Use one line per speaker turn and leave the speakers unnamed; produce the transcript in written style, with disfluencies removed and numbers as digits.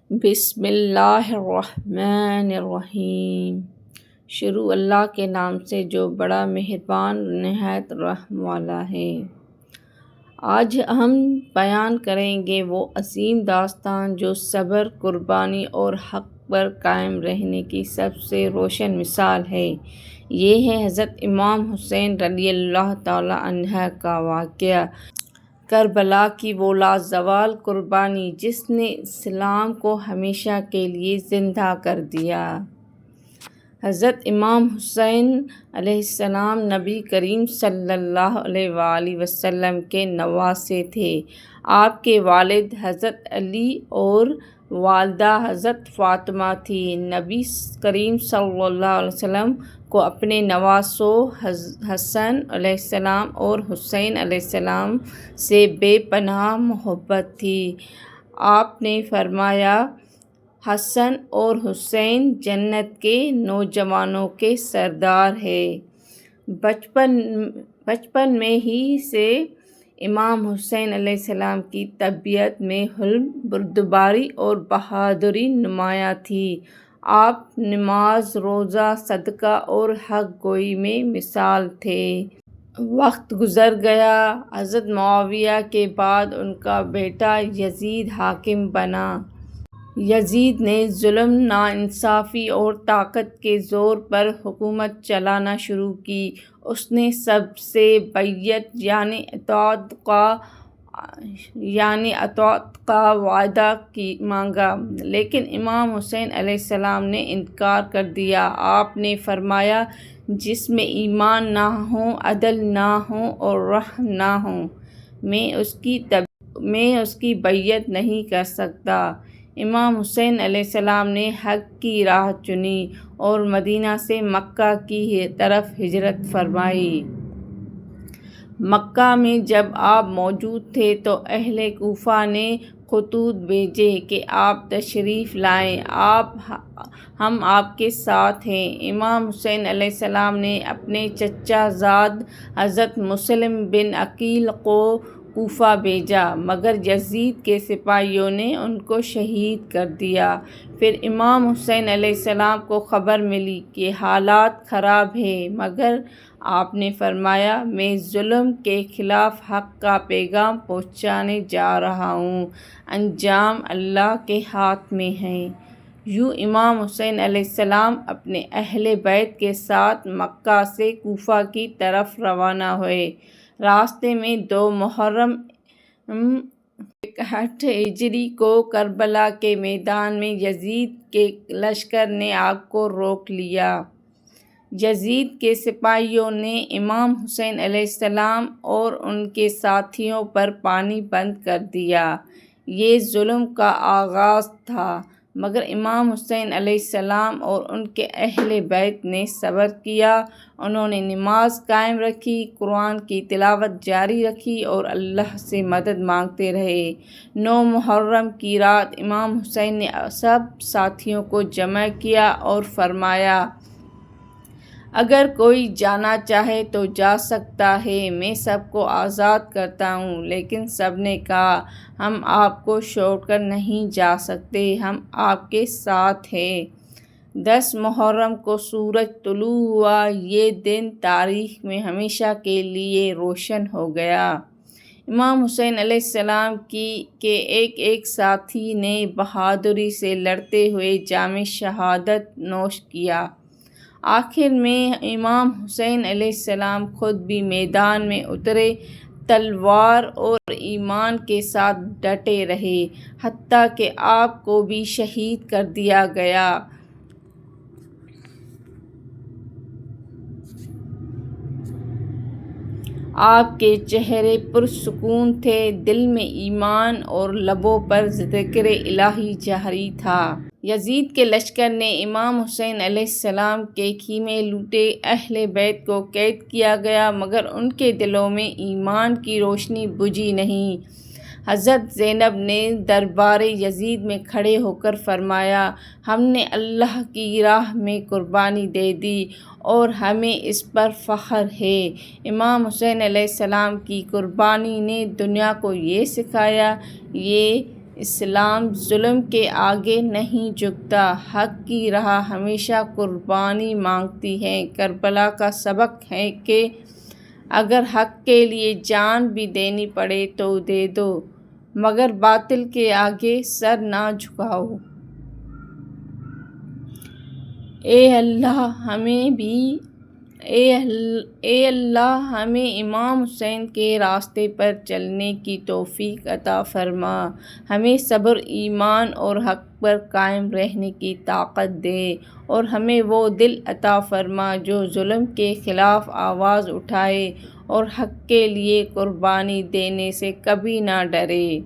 بسم اللہ الرحمن الرحیم۔ شروع اللہ کے نام سے جو بڑا مہربان نہایت رحم والا ہے۔ آج ہم بیان کریں گے وہ عظیم داستان جو صبر، قربانی اور حق پر قائم رہنے کی سب سے روشن مثال ہے۔ یہ ہے حضرت امام حسین رضی اللہ تعالیٰ عنہ کا واقعہ، کربلا کی وہ لازوال قربانی جس نے اسلام کو ہمیشہ کے لیے زندہ کر دیا۔ حضرت امام حسین علیہ السلام نبی کریم صلی اللہ علیہ وآلہ وسلم کے نواسے تھے۔ آپ کے والد حضرت علی اور والدہ حضرت فاطمہ تھیں۔ نبی کریم صلی اللہ علیہ وسلم کو اپنے نواسوں حسن علیہ السلام اور حسین علیہ السلام سے بے پناہ محبت تھی۔ آپ نے فرمایا، حسن اور حسین جنت کے نوجوانوں کے سردار ہیں۔ بچپن میں ہی سے امام حسین علیہ السلام کی طبیعت میں حلم بردباری اور بہادری نمایاں تھی۔ آپ نماز، روزہ، صدقہ اور حق گوئی میں مثال تھے۔ وقت گزر گیا۔ حضرت معاویہ کے بعد ان کا بیٹا یزید حاکم بنا۔ یزید نے ظلم، ناانصافی اور طاقت کے زور پر حکومت چلانا شروع کی۔ اس نے سب سے بیعت یعنی اطاعت کا وعدہ مانگا، لیکن امام حسین علیہ السلام نے انکار کر دیا۔ آپ نے فرمایا، جس میں ایمان نہ ہو، عدل نہ ہو اور رحم نہ ہو، میں اس کی بیعت نہیں کر سکتا۔ امام حسین علیہ السلام نے حق کی راہ چنی اور مدینہ سے مکہ کی طرف ہجرت فرمائی۔ مکہ میں جب آپ موجود تھے تو اہل کوفہ نے خطوط بھیجے کہ آپ تشریف لائیں، ہم آپ کے ساتھ ہیں۔ امام حسین علیہ السلام نے اپنے چچا زاد حضرت مسلم بن عقیل کو کوفہ بھیجا، مگر یزید کے سپاہیوں نے ان کو شہید کر دیا۔ پھر امام حسین علیہ السلام کو خبر ملی کہ حالات خراب ہیں، مگر آپ نے فرمایا، میں ظلم کے خلاف حق کا پیغام پہنچانے جا رہا ہوں، انجام اللہ کے ہاتھ میں ہے۔ یوں امام حسین علیہ السلام اپنے اہل بیت کے ساتھ مکہ سے کوفہ کی طرف روانہ ہوئے۔ راستے میں 2 محرم 61 ہجری کو کربلا کے میدان میں یزید کے لشکر نے آپ کو روک لیا۔ یزید کے سپاہیوں نے امام حسین علیہ السلام اور ان کے ساتھیوں پر پانی بند کر دیا۔ یہ ظلم کا آغاز تھا، مگر امام حسین علیہ السلام اور ان کے اہل بیت نے صبر کیا۔ انہوں نے نماز قائم رکھی، قرآن کی تلاوت جاری رکھی اور اللہ سے مدد مانگتے رہے۔ 9 محرم کی رات امام حسین نے سب ساتھیوں کو جمع کیا اور فرمایا، اگر کوئی جانا چاہے تو جا سکتا ہے، میں سب کو آزاد کرتا ہوں۔ لیکن سب نے کہا، ہم آپ کو چھوڑ کر نہیں جا سکتے، ہم آپ کے ساتھ ہیں۔ 10 محرم کو سورج طلوع ہوا۔ یہ دن تاریخ میں ہمیشہ کے لیے روشن ہو گیا۔ امام حسین علیہ السلام کے ایک ساتھی نے بہادری سے لڑتے ہوئے جام شہادت نوش کیا۔ آخر میں امام حسین علیہ السلام خود بھی میدان میں اترے، تلوار اور ایمان کے ساتھ ڈٹے رہے، حتیٰ کہ آپ کو بھی شہید کر دیا گیا۔ آپ کے چہرے پرسکون تھے، دل میں ایمان اور لبوں پر ذکر الہی جاری تھا۔ یزید کے لشکر نے امام حسین علیہ السلام کے خیمے لوٹے، اہل بیت کو قید کیا گیا، مگر ان کے دلوں میں ایمان کی روشنی بجھی نہیں۔ حضرت زینب نے دربار یزید میں کھڑے ہو کر فرمایا، ہم نے اللہ کی راہ میں قربانی دے دی اور ہمیں اس پر فخر ہے۔ امام حسین علیہ السلام کی قربانی نے دنیا کو یہ سکھایا، یہ اسلام ظلم کے آگے نہیں جھکتا، حق کی راہ ہمیشہ قربانی مانگتی ہے۔ کربلا کا سبق ہے کہ اگر حق کے لیے جان بھی دینی پڑے تو دے دو، مگر باطل کے آگے سر نہ جھکاؤ۔ اے اللہ ہمیں امام حسین کے راستے پر چلنے کی توفیق عطا فرما، ہمیں صبر، ایمان اور حق پر قائم رہنے کی طاقت دے، اور ہمیں وہ دل عطا فرما جو ظلم کے خلاف آواز اٹھائے اور حق کے لیے قربانی دینے سے کبھی نہ ڈرے۔